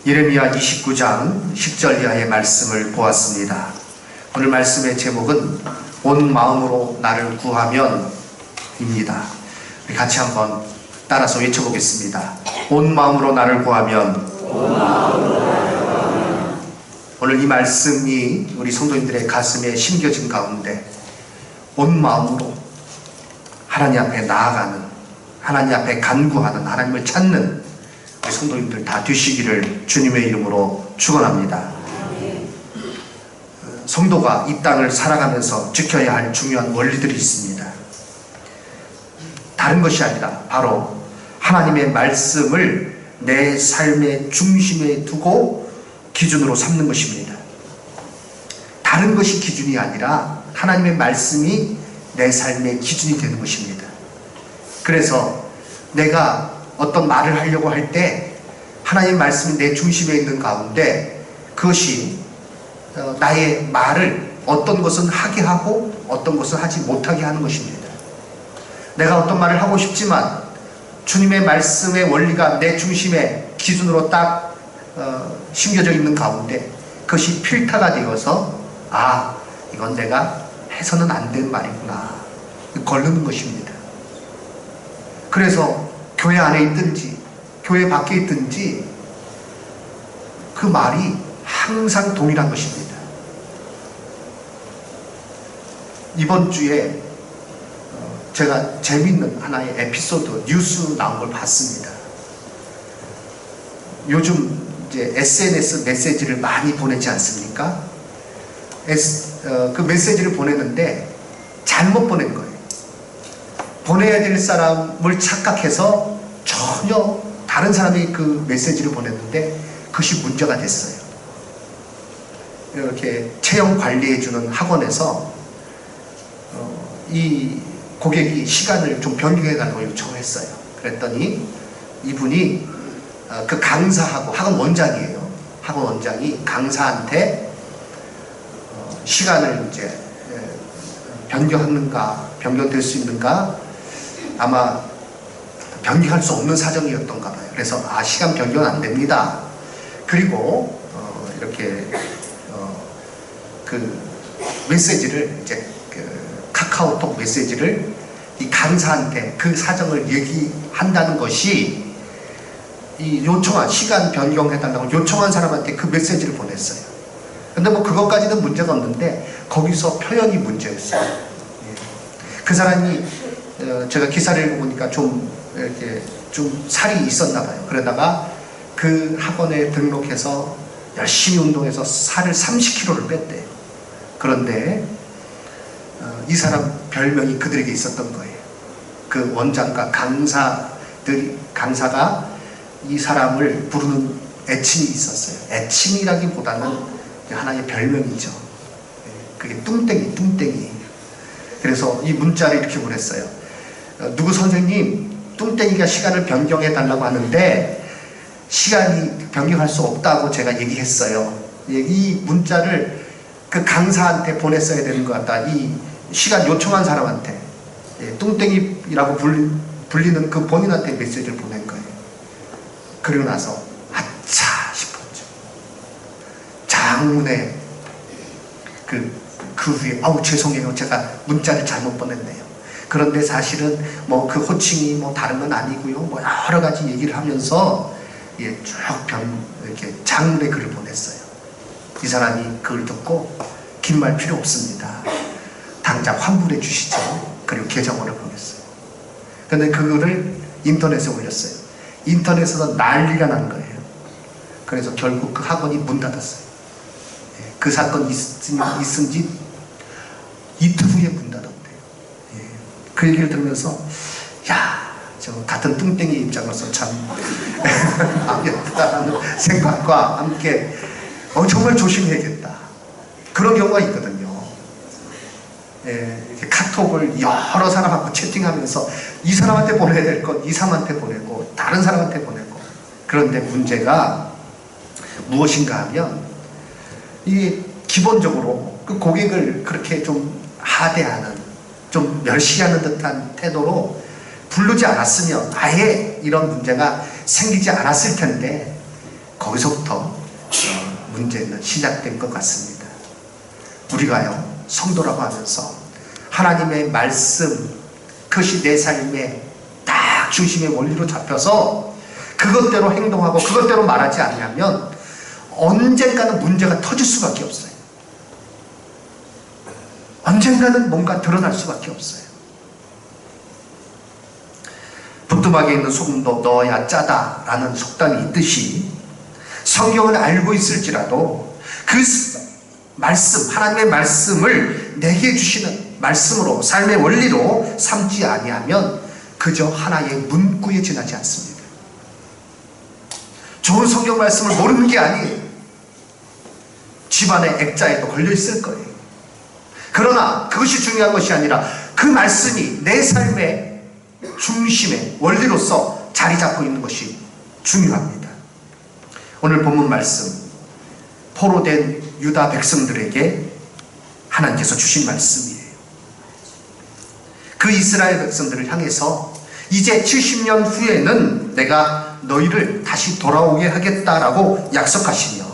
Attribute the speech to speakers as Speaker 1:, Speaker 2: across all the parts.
Speaker 1: 예레미야 29장 10절 이하의 말씀을 보았습니다. 오늘 말씀의 제목은 온 마음으로 나를 구하면 입니다. 우리 같이 한번 따라서 외쳐보겠습니다. 온 마음으로 나를 구하면. 오늘 이 말씀이 우리 성도님들의 가슴에 심겨진 가운데 온 마음으로 하나님 앞에 나아가는, 하나님 앞에 간구하는, 하나님을 찾는 우리 성도님들 다 되시기를 주님의 이름으로 축원합니다. 성도가 이 땅을 살아가면서 지켜야 할 중요한 원리들이 있습니다. 다른 것이 아니라 바로 하나님의 말씀을 내 삶의 중심에 두고 기준으로 삼는 것입니다. 다른 것이 기준이 아니라 하나님의 말씀이 내 삶의 기준이 되는 것입니다. 그래서 내가 어떤 말을 하려고 할 때 하나님의 말씀이 내 중심에 있는 가운데 그것이 나의 말을 어떤 것은 하게 하고 어떤 것은 하지 못하게 하는 것입니다. 내가 어떤 말을 하고 싶지만 주님의 말씀의 원리가 내 중심의 기준으로 딱 심겨져 있는 가운데 그것이 필터가 되어서 이건 내가 해서는 안 되는 말이구나 걸르는 것입니다. 그래서 교회 안에 있든지 교회 밖에 있든지 그 말이 항상 동일한 것입니다. 이번 주에 제가 재밌는 하나의 에피소드 뉴스 나온 걸 봤습니다. 요즘 이제 SNS 메시지를 많이 보내지 않습니까? 그 메시지를 보내는데 잘못 보낸 거예요. 보내야 될 사람을 착각해서 전혀 다른 사람이 그 메시지를 보냈는데 그것이 문제가 됐어요. 이렇게 체형 관리해주는 학원에서 이 고객이 시간을 좀 변경해달라고 요청을 했어요. 그랬더니 이분이 그 강사하고 학원 원장이에요. 학원 원장이 강사한테 시간을 이제 변경될 수 있는가 아마 변경할 수 없는 사정이었던가 봐요. 그래서 시간 변경 안 됩니다. 그리고 이렇게 그 메시지를 이제 카카오톡 메시지를 이 강사한테 그 사정을 얘기한다는 것이 이 요청한 시간 변경해달라고 요청한 사람한테 그 메시지를 보냈어요. 근데 뭐 그것까지는 문제가 없는데 거기서 표현이 문제였어요. 그 사람이 제가 기사를 읽어보니까 좀 이렇게 좀 살이 있었나 봐요. 그러다가 그 학원에 등록해서 열심히 운동해서 살을 30kg를 뺐대요. 그런데 이 사람 별명이 그들에게 있었던 거예요. 그 원장과 강사가 이 사람을 부르는 애칭이 있었어요. 애칭이라기보다는 하나의 별명이죠. 그게 뚱땡이. 그래서 이 문자를 이렇게 보냈어요. 누구 선생님, 뚱땡이가 시간을 변경해 달라고 하는데 시간이 변경할 수 없다고 제가 얘기했어요. 이 문자를 그 강사한테 보냈어야 되는 것 같다. 이 시간 요청한 사람한테 뚱땡이라고 불리는 그 본인한테 메시지를 보낸 거예요. 그리고 나서 아차 싶었죠. 장문에 그 후에 죄송해요. 제가 문자를 잘못 보냈네요. 그런데 사실은 뭐 그 호칭이 뭐 다른 건 아니고요. 뭐 여러 가지 얘기를 하면서 쭉 이렇게 장문의 글을 보냈어요. 이 사람이 그걸 듣고 긴 말 필요 없습니다. 당장 환불해 주시죠. 그리고 계정으로 보냈어요. 근데 그거를 인터넷에 올렸어요. 인터넷에서 난리가 난 거예요. 그래서 결국 그 학원이 문 닫았어요. 그 사건이 있은 지 이틀 후에 문 닫았대요. 그 얘기를 들으면서 저 같은 뚱땡이 입장으로서 참 아쉽다는 생각과 함께 정말 조심해야겠다. 그런 경우가 있거든요. 이렇게 카톡을 여러 사람하고 채팅하면서 이 사람한테 보내야 될 건 이 사람한테 보내고 다른 사람한테 보내고. 그런데 문제가 무엇인가 하면 이게 기본적으로 그 고객을 그렇게 좀 하대하는, 좀 멸시하는 듯한 태도로 부르지 않았으면 아예 이런 문제가 생기지 않았을 텐데 거기서부터 문제는 시작된 것 같습니다. 우리가요, 성도라고 하면서 하나님의 말씀, 그것이 내 삶의 딱 중심의 원리로 잡혀서 그것대로 행동하고 그것대로 말하지 않으면 언젠가는 문제가 터질 수밖에 없어요. 언젠가는 뭔가 드러날 수밖에 없어요. 부뚜막에 있는 소금도 넣어야 짜다라는 속담이 있듯이 성경을 알고 있을지라도 그 말씀, 하나님의 말씀을 내게 주시는 말씀으로 삶의 원리로 삼지 아니하면 그저 하나의 문구에 지나지 않습니다. 좋은 성경 말씀을 모르는 게 아니에요. 집안의 액자에도 걸려 있을 거예요. 그러나 그것이 중요한 것이 아니라 그 말씀이 내 삶의 중심의 원리로서 자리 잡고 있는 것이 중요합니다. 오늘 본문 말씀, 포로된 유다 백성들에게 하나님께서 주신 말씀이에요. 그 이스라엘 백성들을 향해서 이제 70년 후에는 내가 너희를 다시 돌아오게 하겠다라고 약속하시며,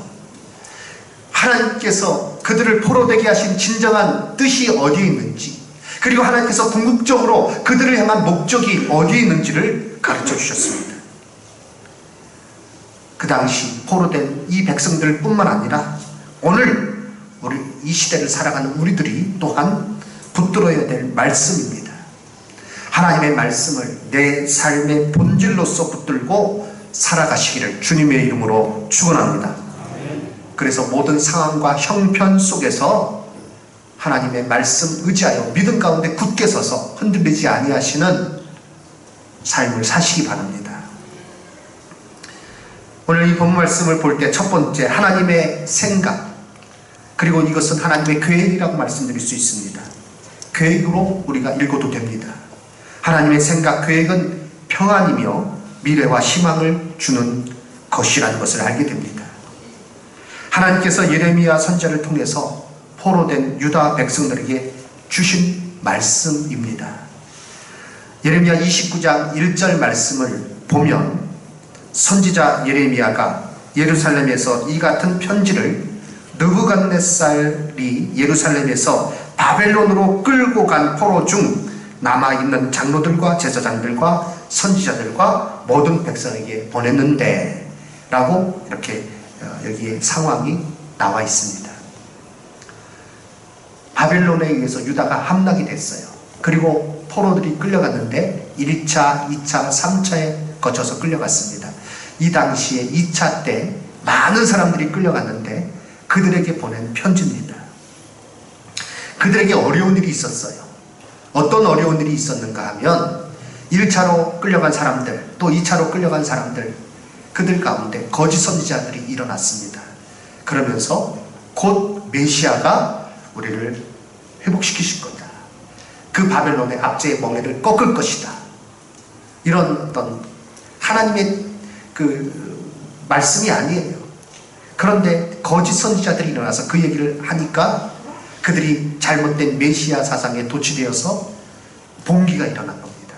Speaker 1: 하나님께서 그들을 포로되게 하신 진정한 뜻이 어디에 있는지, 그리고 하나님께서 궁극적으로 그들을 향한 목적이 어디에 있는지를 가르쳐 주셨습니다. 그 당시 포로된 이 백성들 뿐만 아니라 오늘 우리 이 시대를 살아가는 우리들이 또한 붙들어야 될 말씀입니다. 하나님의 말씀을 내 삶의 본질로서 붙들고 살아가시기를 주님의 이름으로 축원합니다. 그래서 모든 상황과 형편 속에서 하나님의 말씀 의지하여 믿음 가운데 굳게 서서 흔들리지 아니하시는 삶을 사시기 바랍니다. 오늘 이 본문 말씀을 볼 때 첫 번째, 하나님의 생각, 그리고 이것은 하나님의 계획이라고 말씀드릴 수 있습니다. 계획으로 우리가 읽어도 됩니다. 하나님의 생각, 계획은 평안이며 미래와 희망을 주는 것이라는 것을 알게 됩니다. 하나님께서 예레미야 선지자를 통해서 포로된 유다 백성들에게 주신 말씀입니다. 예레미야 29장 1절 말씀을 보면 선지자 예레미야가 예루살렘에서 이 같은 편지를 느부갓네살이 예루살렘에서 바벨론으로 끌고 간 포로 중 남아있는 장로들과 제사장들과 선지자들과 모든 백성에게 보냈는데 라고 이렇게 여기에 상황이 나와 있습니다. 바벨론에 의해서 유다가 함락이 됐어요. 그리고 포로들이 끌려갔는데 1차, 2차, 3차에 거쳐서 끌려갔습니다. 이 당시에 2차 때 많은 사람들이 끌려갔는데 그들에게 보낸 편지입니다. 그들에게 어려운 일이 있었어요. 어떤 어려운 일이 있었는가 하면 1차로 끌려간 사람들, 또 2차로 끌려간 사람들, 그들 가운데 거짓 선지자들이 일어났습니다. 그러면서 곧 메시아가 우리를 회복시키실 거다. 그 바벨론의 압제의 멍에를 꺾을 것이다. 이런 어떤 하나님의 그 말씀이 아니에요. 그런데 거짓 선지자들이 일어나서 그 얘기를 하니까 그들이 잘못된 메시아 사상에 도취되어서 봉기가 일어난 겁니다.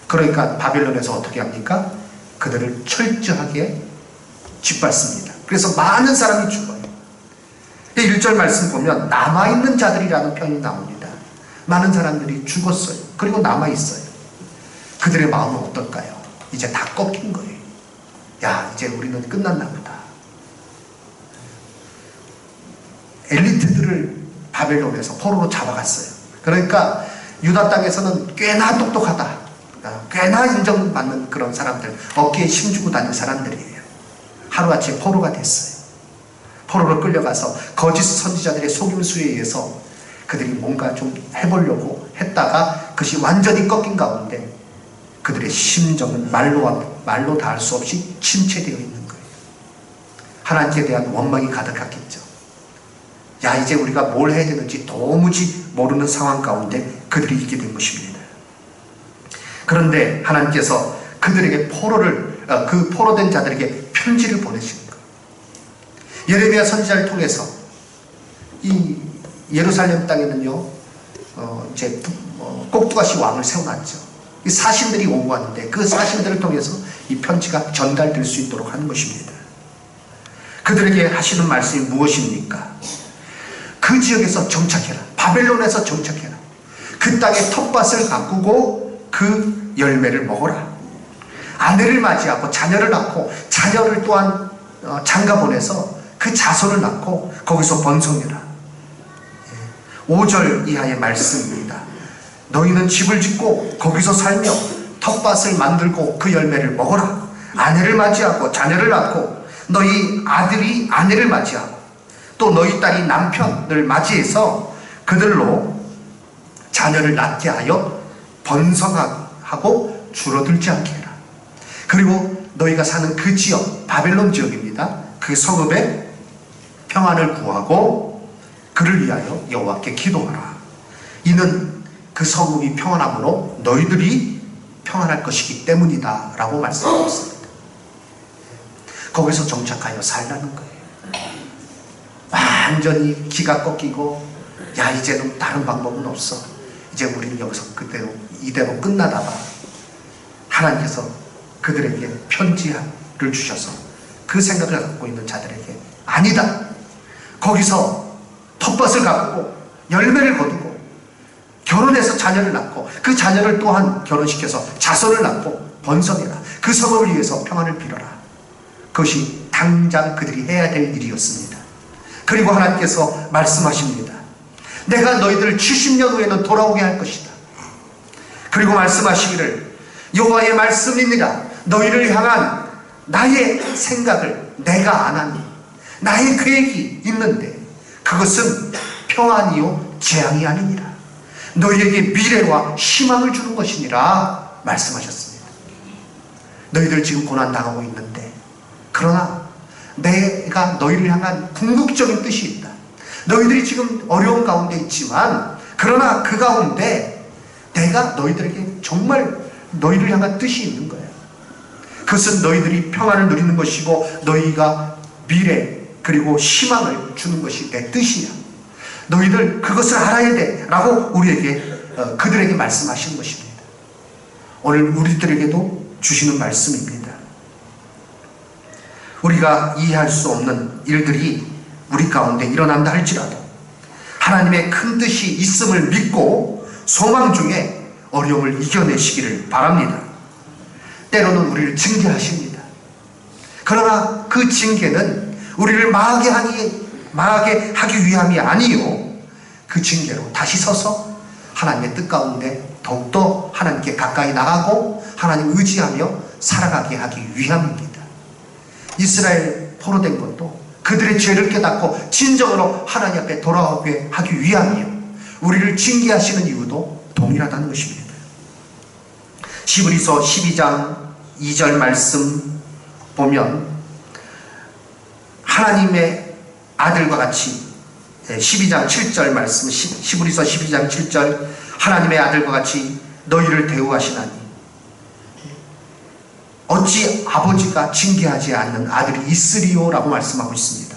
Speaker 1: 그러니까 바벨론에서 어떻게 합니까? 그들을 철저하게 짓밟습니다. 그래서 많은 사람이 죽어요. 1절 말씀 보면 남아있는 자들이라는 표현이 나옵니다. 많은 사람들이 죽었어요. 그리고 남아있어요. 그들의 마음은 어떨까요? 이제 다 꺾인 거예요. 야, 이제 우리는 끝났나 보다. 엘리트들을 바벨론에서 포로로 잡아갔어요. 그러니까 유다 땅에서는 꽤나 똑똑하다, 꽤나 인정받는 그런 사람들, 어깨에 힘주고 다니는 사람들이에요. 하루아침에 포로가 됐어요. 포로로 끌려가서 거짓 선지자들의 속임수에 의해서 그들이 뭔가 좀 해보려고 했다가 그것이 완전히 꺾인 가운데 그들의 심정은 말로 다 할 수 없이 침체되어 있는 거예요. 하나님께 대한 원망이 가득했겠죠. 야, 이제 우리가 뭘 해야 되는지 도무지 모르는 상황 가운데 그들이 있게 된 것입니다. 그런데 하나님께서 그들에게 그 포로된 자들에게 편지를 보내시는 거예요. 예레미야 선지자를 통해서 이 예루살렘 땅에는요, 이제 꼭두가시 왕을 세워놨죠. 이 사신들이 오고 왔는데 그 사신들을 통해서 이 편지가 전달될 수 있도록 하는 것입니다. 그들에게 하시는 말씀이 무엇입니까? 그 지역에서 정착해라. 바벨론에서 정착해라. 그 땅에 텃밭을 가꾸고 그 열매를 먹어라. 아내를 맞이하고 자녀를 낳고 자녀를 또한 장가 보내서 그 자손을 낳고 거기서 번성해라. 5절 이하의 말씀입니다. 너희는 집을 짓고 거기서 살며 텃밭을 만들고 그 열매를 먹어라. 아내를 맞이하고 자녀를 낳고 너희 아들이 아내를 맞이하고 또 너희 딸이 남편을 맞이해서 그들로 자녀를 낳게 하여 번성하고 줄어들지 않게 해라. 그리고 너희가 사는 그 지역, 바벨론 지역입니다. 그 성읍에 평안을 구하고 그를 위하여 여호와께 기도하라. 이는 그 성읍이 평안함으로 너희들이 평안할 것이기 때문이다 라고 말씀하셨습니다. 거기서 정착하여 살라는 거예요. 완전히 기가 꺾이고 야 이제는 다른 방법은 없어. 이제 우리는 여기서 이대로 끝나다가 하나님께서 그들에게 편지를 주셔서 그 생각을 갖고 있는 자들에게 아니다. 거기서 텃밭을 가꾸고 열매를 거두고 결혼해서 자녀를 낳고 그 자녀를 또한 결혼시켜서 자손을 낳고 번성해라. 그 성읍을 위해서 평안을 빌어라. 그것이 당장 그들이 해야 될 일이었습니다. 그리고 하나님께서 말씀하십니다. 내가 너희들을 70년 후에는 돌아오게 할 것이다. 그리고 말씀하시기를 여호와의 말씀입니다. 너희를 향한 나의 생각을 내가 아나니 나의 계획이 있는데 그것은 평안이요 재앙이 아니니라. 너희에게 미래와 희망을 주는 것이니라 말씀하셨습니다. 너희들 지금 고난당하고 있는데 그러나 내가 너희를 향한 궁극적인 뜻이 있다. 너희들이 지금 어려운 가운데 있지만 그러나 그 가운데 내가 너희들에게 정말 너희를 향한 뜻이 있는 거예요. 그것은 너희들이 평안을 누리는 것이고 너희가 미래 그리고 희망을 주는 것이 내 뜻이야. 너희들 그것을 알아야 돼 라고 그들에게 말씀하시는 것입니다. 오늘 우리들에게도 주시는 말씀입니다. 우리가 이해할 수 없는 일들이 우리 가운데 일어난다 할지라도 하나님의 큰 뜻이 있음을 믿고 소망 중에 어려움을 이겨내시기를 바랍니다. 때로는 우리를 징계하십니다. 그러나 그 징계는 우리를 망하게 하기 위함이 아니요 그 징계로 다시 서서 하나님의 뜻 가운데 더욱더 하나님께 가까이 나가고 하나님 의지하며 살아가게 하기 위함입니다. 이스라엘 포로된 것도 그들의 죄를 깨닫고 진정으로 하나님 앞에 돌아오게 하기 위함이요 우리를 징계하시는 이유도 동일하다는 것입니다. 히브리서 12장 2절 말씀 보면 하나님의 아들과 같이 12장 7절 말씀 히브리서 12장 7절 하나님의 아들과 같이 너희를 대우하시나니 어찌 아버지가 징계하지 않는 아들이 있으리요 라고 말씀하고 있습니다.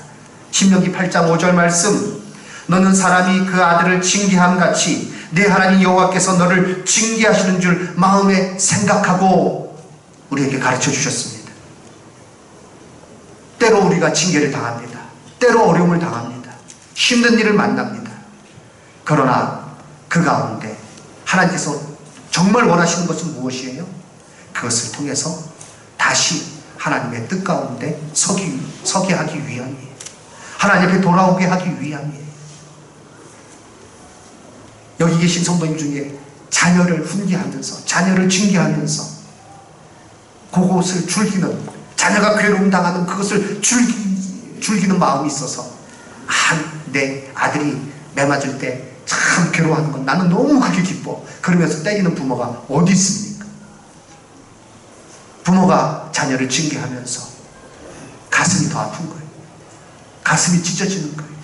Speaker 1: 신명기 8장 5절 말씀 너는 사람이 그 아들을 징계함같이 내 하나님 여호와께서 너를 징계하시는 줄 마음에 생각하고 우리에게 가르쳐 주셨습니다. 때로 우리가 징계를 당합니다. 때로 어려움을 당합니다. 힘든 일을 만납니다. 그러나 그 가운데 하나님께서 정말 원하시는 것은 무엇이에요? 그것을 통해서 다시 하나님의 뜻 가운데 서게 하기 위함이에요. 하나님 앞에 돌아오게 하기 위함이에요. 여기 계신 성도님 중에 자녀를 훈계하면서 자녀를 징계하면서 그것을 즐기는 자녀가 괴로움 당하는 그것을 즐기는 마음이 있어서 내 아들이 매 맞을 때 참 괴로워하는 건 나는 너무 그게 기뻐 그러면서 때리는 부모가 어디 있습니까? 부모가 자녀를 징계하면서 가슴이 더 아픈 거예요. 가슴이 찢어지는 거예요.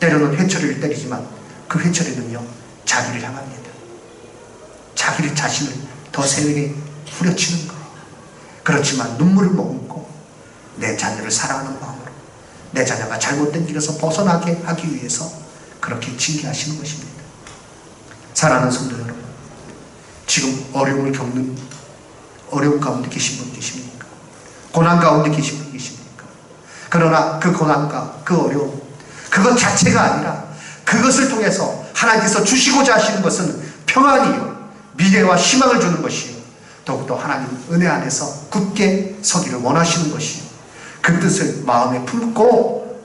Speaker 1: 때로는 회초리를 때리지만 그 회초리는요 자기를 향합니다. 자기를 자신을 더 세게 후려치는 거예요. 그렇지만 눈물을 머금고 내 자녀를 사랑하는 마음으로 내 자녀가 잘못된 길에서 벗어나게 하기 위해서 그렇게 징계하시는 것입니다. 사랑하는 성도 여러분, 지금 어려움을 겪는 어려움 가운데 계신 분 계십니까? 고난 가운데 계신 분 계십니까? 그러나 그 고난과 그 어려움, 그것 자체가 아니라 그것을 통해서 하나님께서 주시고자 하시는 것은 평안이요, 미래와 희망을 주는 것이요, 더욱더 하나님 은혜 안에서 굳게 서기를 원하시는 것이요, 그 뜻을 마음에 품고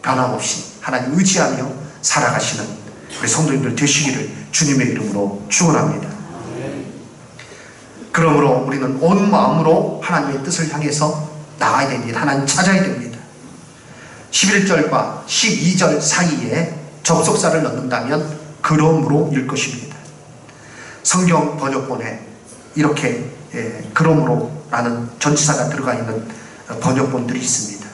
Speaker 1: 변함없이 하나님 의지하며 살아가시는 우리 성도님들 되시기를 주님의 이름으로 축원합니다. 그러므로 우리는 온 마음으로 하나님의 뜻을 향해서 나가야 됩니다. 하나님 찾아야 됩니다. 11절과 12절 사이에 접속사를 넣는다면 그러므로일 것입니다. 성경 번역본에 이렇게 그러므로 라는 전치사가 들어가 있는 번역본들이 있습니다.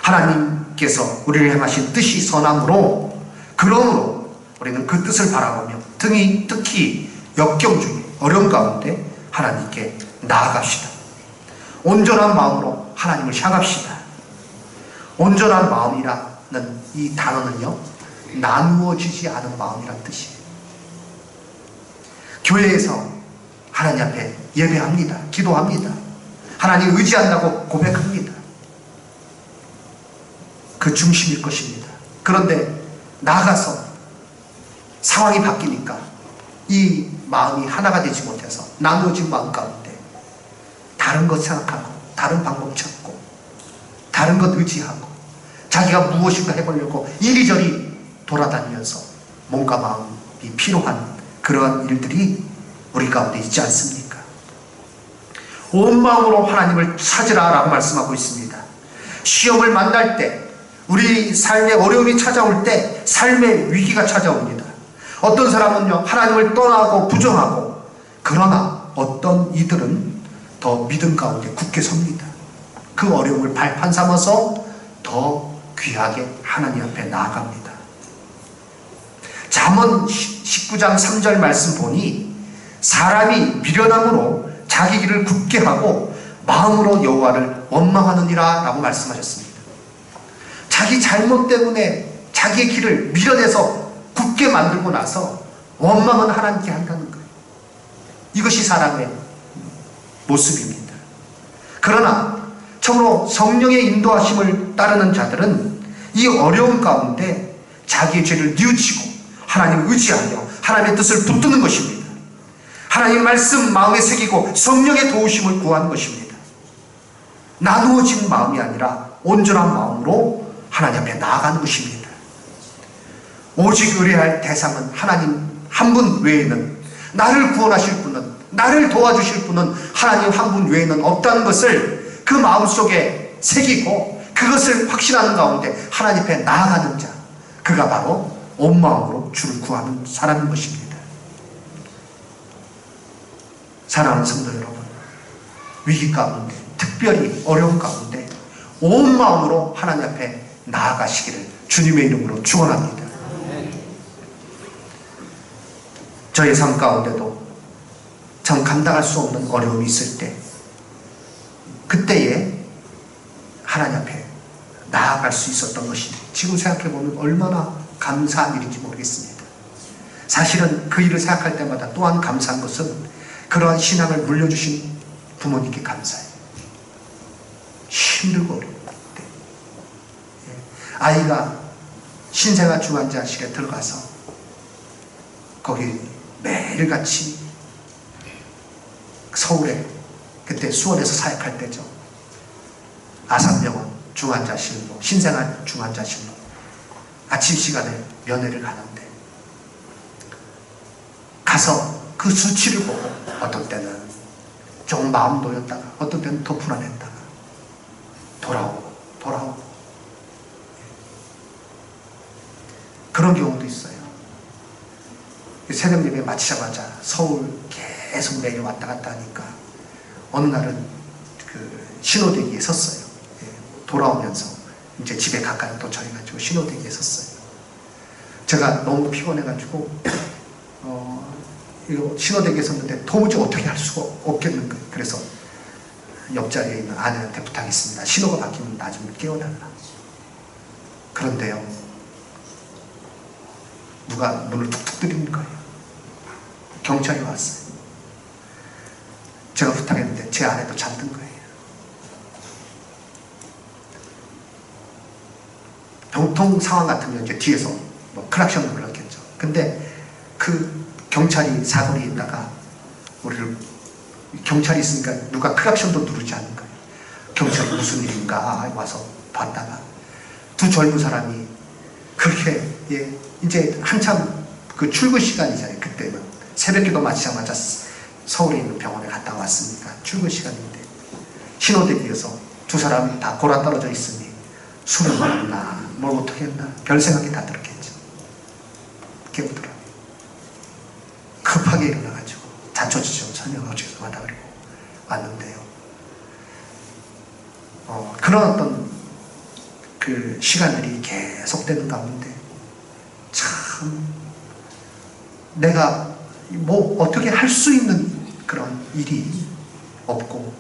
Speaker 1: 하나님께서 우리를 향하신 뜻이 선함으로, 그러므로 우리는 그 뜻을 바라보며 특히 역경 중에 어려운 가운데 하나님께 나아갑시다. 온전한 마음으로 하나님을 향합시다. 온전한 마음이라는 이 단어는요, 나누어지지 않은 마음이란 뜻이에요. 교회에서 하나님 앞에 예배합니다. 기도합니다. 하나님 의지한다고 고백합니다. 그 중심일 것입니다. 그런데 나가서 상황이 바뀌니까 이 마음이 하나가 되지 못해서 나누어진 마음 가운데 다른 것 생각하고, 다른 방법 찾고, 다른 것 의지하고, 자기가 무엇인가 해보려고 이리저리 돌아다니면서 몸과 마음이 필요한 그러한 일들이 우리 가운데 있지 않습니까? 온 마음으로 하나님을 찾으라 라고 말씀하고 있습니다. 시험을 만날 때, 우리 삶에 어려움이 찾아올 때 삶의 위기가 찾아옵니다. 어떤 사람은요, 하나님을 떠나고 부정하고, 그러나 어떤 이들은 더 믿음 가운데 굳게 섭니다. 그 어려움을 발판 삼아서 더 귀하게 하나님 앞에 나아갑니다. 잠언 19장 3절 말씀 보니 사람이 미련함으로 자기 길을 굳게 하고 마음으로 여호와를 원망하느니라 라고 말씀하셨습니다. 자기 잘못 때문에 자기의 길을 미련해서 굳게 만들고 나서 원망은 하나님께 한다는 거예요. 이것이 사람의 모습입니다. 그러나 참으로 성령의 인도하심을 따르는 자들은 이 어려움 가운데 자기의 죄를 뉘우치고 하나님을 의지하며 하나님의 뜻을 붙드는 것입니다. 하나님의 말씀 마음에 새기고 성령의 도우심을 구하는 것입니다. 나누어진 마음이 아니라 온전한 마음으로 하나님 앞에 나아가는 것입니다. 오직 의뢰할 대상은 하나님 한 분 외에는, 나를 구원하실 분은, 나를 도와주실 분은 하나님 한 분 외에는 없다는 것을 그 마음속에 새기고 그것을 확신하는 가운데 하나님 앞에 나아가는 자, 그가 바로 온 마음으로 주를 구하는 사람인 것입니다. 사랑하는 성도 여러분, 위기 가운데, 특별히 어려운 가운데 온 마음으로 하나님 앞에 나아가시기를 주님의 이름으로 축원합니다. 저의 삶 가운데도 참 감당할 수 없는 어려움이 있을 때, 그때에 하나님 앞에 나아갈 수 있었던 것이 지금 생각해보면 얼마나 감사한 일인지 모르겠습니다. 사실은 그 일을 생각할 때마다 또한 감사한 것은 그러한 신앙을 물려주신 부모님께 감사해요. 힘들고 어려울 때 아이가 신생아 중환자실에 들어가서 거기 매일같이 서울에, 그때 수원에서 사역할 때죠, 아산병원 중환자실로, 신생아 중환자실로 아침 시간에 면회를 가는데, 가서 그 수치를 보고 어떤 때는 좀 마음 놓였다가 어떤 때는 더 불안했다가 돌아오고 그런 경우도 있어요. 새벽 예배 마치자마자 서울 계속 매일 왔다 갔다 하니까 어느 날은 그 신호대기에 섰어요. 돌아오면서 이제 집에 가까이 도착해가지고 신호대기에 섰어요. 제가 너무 피곤해가지고 이거 신호대기에 섰는데 도무지 어떻게 할 수가 없겠는 거예요. 그래서 옆자리에 있는 아내한테 부탁했습니다. 신호가 바뀌면 나 좀 깨워달라. 그런데요, 누가 문을 툭툭 두드리는 거예요. 경찰이 왔어요. 제가 부탁했는데 제 아내도 잠든 거예요. 보통 상황 같으면 이제 뒤에서 뭐 클락션을 불렀겠죠. 근데 그 경찰이 사거리에 있다가 우리를, 경찰이 있으니까 누가 클락션도 누르지 않는 거예요. 경찰이 무슨 일인가 와서 봤다가 두 젊은 사람이 그렇게, 예, 이제 한참 그 출근 시간이잖아요. 그때는 새벽기도 마치자마자 서울에 있는 병원에 갔다 왔으니까 출근 시간인데 신호대기에서 두 사람이 다 골아떨어져 있으니 술을 먹었나 뭘 어떻게 했나 별 생각이 다 들었겠죠. 깨우더라고요. 급하게 일어나가지고 자초지종 설명하고 죄송하다 그러고 왔는데요. 그런 어떤 그 시간들이 계속되는 가운데 참 내가 뭐 어떻게 할 수 있는 그런 일이 없고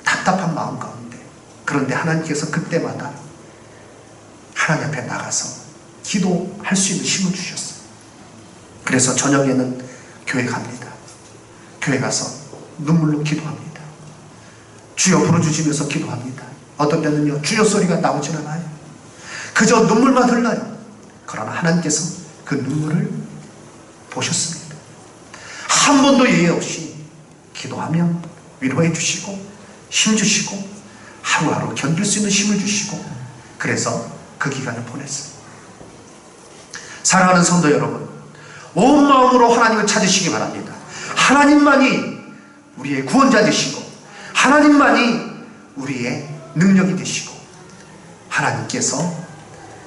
Speaker 1: 답답한 마음 가운데, 그런데 하나님께서 그때마다 하나님 앞에 나가서 기도할 수 있는 힘을 주셨어요. 그래서 저녁에는 교회 갑니다. 교회 가서 눈물로 기도합니다. 주여 부르짖으면서 기도합니다. 어떤 때는요 주여 소리가 나오질 않아요. 그저 눈물만 흘러요. 그러나 하나님께서 그 눈물을 보셨습니다. 한 번도 예외 없이 기도하면 위로해 주시고 힘 주시고 하루하루 견딜 수 있는 힘을 주시고, 그래서 그 기간을 보냈어요. 사랑하는 성도 여러분, 온 마음으로 하나님을 찾으시기 바랍니다. 하나님만이 우리의 구원자 되시고 하나님만이 우리의 능력이 되시고 하나님께서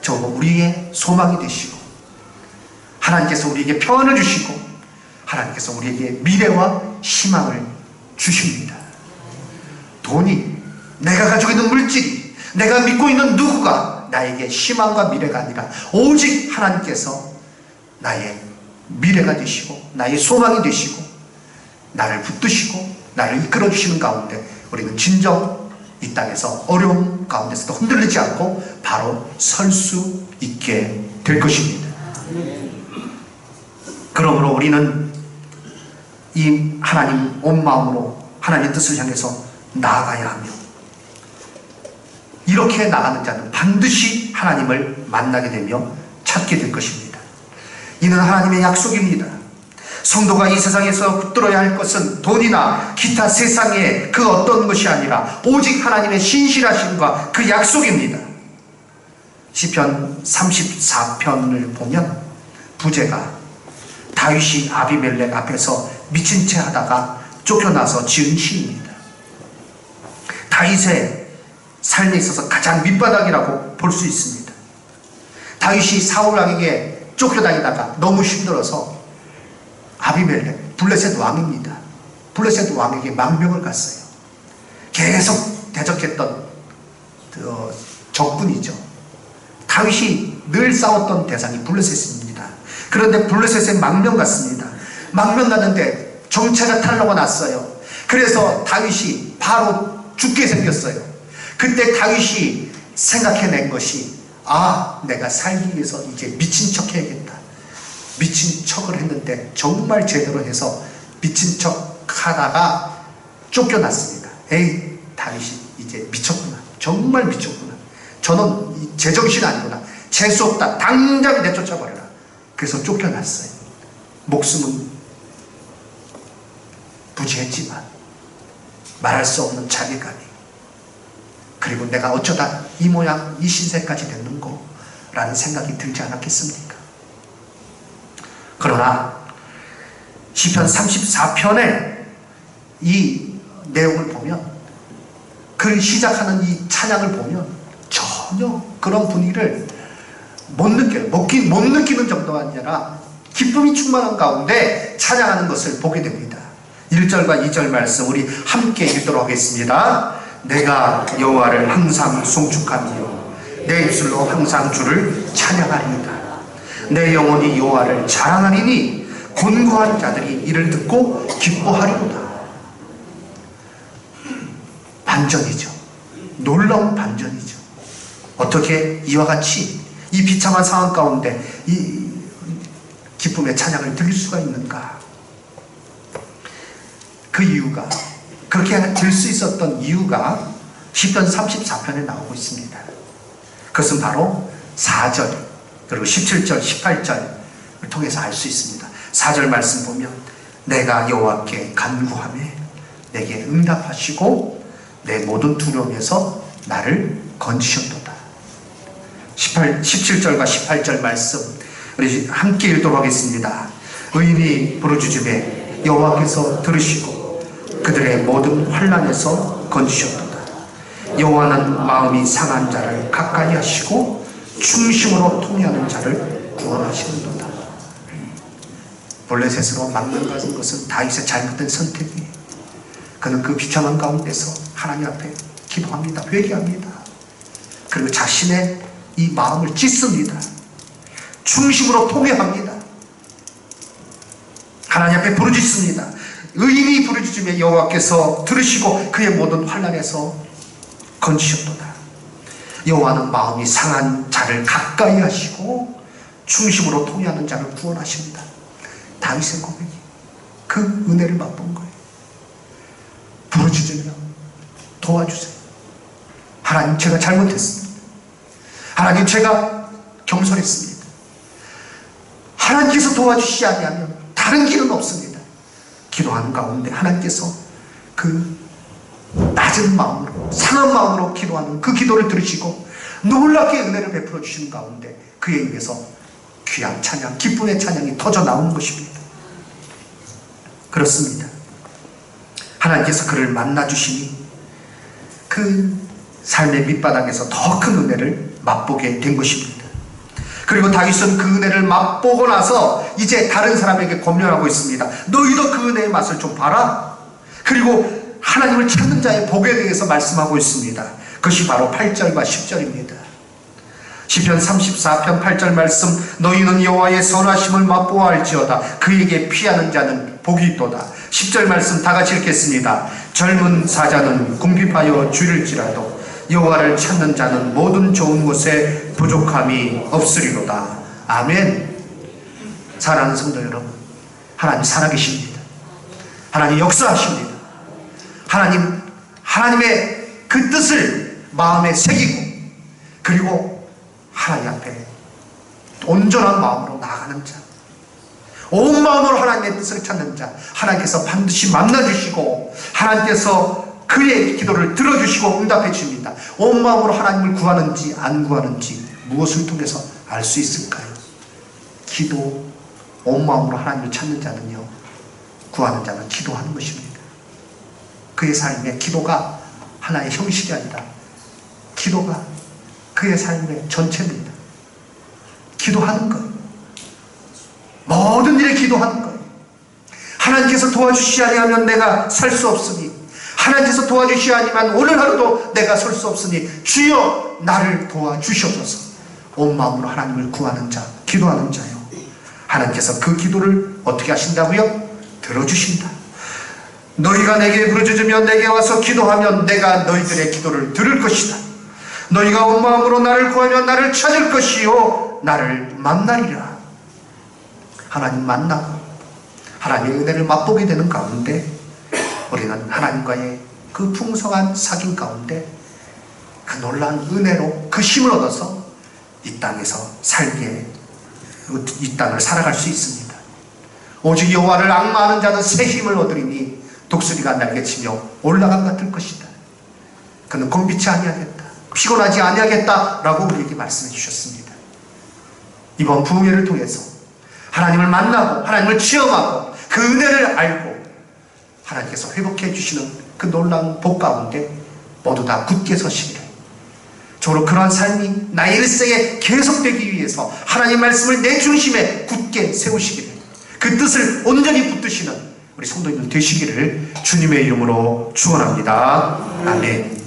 Speaker 1: 우리의 소망이 되시고 하나님께서 우리에게 평안을 주시고 하나님께서 우리에게 미래와 희망을 주십니다. 돈이, 내가 가지고 있는 물질이, 내가 믿고 있는 누구가 나에게 희망과 미래가 아니라 오직 하나님께서 나의 미래가 되시고 나의 소망이 되시고 나를 붙드시고 나를 이끌어 주시는 가운데 우리는 진정 이 땅에서 어려움 가운데서도 흔들리지 않고 바로 설 수 있게 될 것입니다. 그러므로 우리는 이 하나님 온 마음으로 하나님의 뜻을 향해서 나아가야 하며, 이렇게 나가는 자는 반드시 하나님을 만나게 되며 찾게 될 것입니다. 이는 하나님의 약속입니다. 성도가 이 세상에서 붙들어야 할 것은 돈이나 기타 세상의 그 어떤 것이 아니라 오직 하나님의 신실하심과 그 약속입니다. 시편 34편을 보면 부제가 다윗이 아비멜렉 앞에서 미친 채 하다가 쫓겨나서 지은 시입니다. 다윗의 삶에 있어서 가장 밑바닥이라고 볼 수 있습니다. 다윗이 사울 왕에게 쫓겨다니다가 너무 힘들어서 아비멜렉, 블레셋 왕입니다. 블레셋 왕에게 망명을 갔어요. 계속 대적했던 적군이죠. 다윗이 늘 싸웠던 대상이 블레셋입니다. 그런데 블레셋에 망명 갔습니다. 망명 갔는데 정체가 탄로가 났어요. 그래서 다윗이 바로 죽게 생겼어요. 그때 다윗이 생각해낸 것이, 내가 살기 위해서 이제 미친 척 해야겠다. 미친 척을 했는데 정말 제대로 해서 미친 척 하다가 쫓겨났습니다. 에이, 다윗이 이제 미쳤구나. 정말 미쳤구나. 저는 제정신 아니구나. 재수 없다. 당장 내쫓아버려라. 그래서 쫓겨났어요. 목숨은 부지했지만 말할 수 없는 자괴감이, 그리고 내가 어쩌다 이 모양 이 신세까지 됐는고 라는 생각이 들지 않았겠습니까? 그러나 시편 34편의 이 내용을 보면, 그 시작하는 이 찬양을 보면 전혀 그런 분위기를 못 느껴요. 못 느끼는 정도가 아니라 기쁨이 충만한 가운데 찬양하는 것을 보게 됩니다. 1절과 2절 말씀 우리 함께 읽도록 하겠습니다. 내가 여호와를 항상 송축하며 내 입술로 항상 주를 찬양하리이다. 내 영혼이 여호와를 자랑하리니 곤고한 자들이 이를 듣고 기뻐하리로다. 반전이죠. 놀라운 반전이죠. 어떻게 이와 같이 이 비참한 상황 가운데 이 기쁨의 찬양을 들릴 수가 있는가? 그 이유가, 그렇게 될 수 있었던 이유가 시편 34편에 나오고 있습니다. 그것은 바로 4절 그리고 17절 18절을 통해서 알 수 있습니다. 4절 말씀 보면 내가 여호와께 간구하매 내게 응답하시고 내 모든 두려움에서 나를 건지셨도다. 17절과 18절 말씀 우리 함께 읽도록 하겠습니다. 의인이 부르짖음에 여호와께서 들으시고 그들의 모든 환난에서 건지셨도다. 여호와는 마음이 상한 자를 가까이 하시고 충심으로 통회하는 자를 구원하시는도다. 블레셋으로 막는 것은 다윗의 잘못된 선택이에요. 그는 그 비참한 가운데서 하나님 앞에 기도합니다. 회개합니다. 그리고 자신의 이 마음을 찢습니다. 충심으로 통회합니다. 하나님 앞에 부르짖습니다. 의인이 부르짖으며 여호와께서 들으시고 그의 모든 환난에서 건지셨도다. 여호와는 마음이 상한 자를 가까이 하시고 충심으로 통회하는 자를 구원하십니다. 다윗의 고백이 그 은혜를 맛본 거예요. 부르짖으며 도와주세요. 하나님 제가 잘못했습니다. 하나님 제가 겸손했습니다. 하나님께서 도와주시지 아니하면 다른 길은 없습니다. 기도하는 가운데 하나님께서 그 낮은 마음으로 상한 마음으로 기도하는 그 기도를 들으시고 놀랍게 은혜를 베풀어 주시는 가운데 그의 입에서 귀한 찬양, 기쁨의 찬양이 터져 나오는 것입니다. 그렇습니다. 하나님께서 그를 만나 주시니 그 삶의 밑바닥에서 더 큰 은혜를 맛보게 된 것입니다. 그리고 다윗은 그 은혜를 맛보고 나서 이제 다른 사람에게 권면하고 있습니다. 너희도 그 은혜의 맛을 좀 봐라. 그리고 하나님을 찾는 자의 복에 대해서 말씀하고 있습니다. 그것이 바로 8절과 10절입니다. 시편 34편 8절 말씀 너희는 여호와의 선하심을 맛보아 알지어다. 그에게 피하는 자는 복이 있도다. 10절 말씀 다같이 읽겠습니다. 젊은 사자는 궁핍하여 줄일지라도 여호와를 찾는 자는 모든 좋은 것에 부족함이 없으리로다. 아멘. 사랑하는 성도 여러분, 하나님 살아계십니다. 하나님 역사하십니다. 하나님의 그 뜻을 마음에 새기고 그리고 하나님 앞에 온전한 마음으로 나아가는 자, 온 마음으로 하나님의 뜻을 찾는 자, 하나님께서 반드시 만나주시고 하나님께서 그의 기도를 들어주시고 응답해 주십니다. 온 마음으로 하나님을 구하는지 안 구하는지 무엇을 통해서 알 수 있을까요? 기도, 온 마음으로 하나님을 찾는 자는요, 구하는 자는 기도하는 것입니다. 그의 삶의 기도가 하나의 형식이 아니라 기도가 그의 삶의 전체입니다. 기도하는 거예요. 모든 일에 기도하는 거예요. 하나님께서 도와주시지 아니하면 내가 살 수 없으니, 하나님께서 도와주시지 아니하면 오늘 하루도 내가 설 수 없으니 주여 나를 도와주시옵소서. 온 마음으로 하나님을 구하는 자, 기도하는 자요, 하나님께서 그 기도를 어떻게 하신다고요? 들어주신다. 너희가 내게 부르짖으면 내게 와서 기도하면 내가 너희들의 기도를 들을 것이다. 너희가 온 마음으로 나를 구하면 나를 찾을 것이요 나를 만나리라. 하나님 만나고 하나님의 은혜를 맛보게 되는 가운데 우리는 하나님과의 그 풍성한 사귐 가운데 그 놀라운 은혜로 그 힘을 얻어서 이 땅에서 살게, 이 땅을 살아갈 수 있습니다. 오직 여호와를 앙마하는 자는 새 힘을 얻으리니 독수리가 날개치며 올라감 같을 것이다. 그는 곤비치 아니하겠다, 피곤하지 아니하겠다 라고 우리에게 말씀해 주셨습니다. 이번 부흥회를 통해서 하나님을 만나고 하나님을 체험하고 그 은혜를 알고 하나님께서 회복해 주시는 그 놀라운 복 가운데 모두 다 굳게 서시기를, 저로 그러한 삶이 나의 일생에 계속되기 위해서 하나님 말씀을 내 중심에 굳게 세우시기를, 그 뜻을 온전히 붙드시는 우리 성도님들 되시기를 주님의 이름으로 축원합니다. 아멘.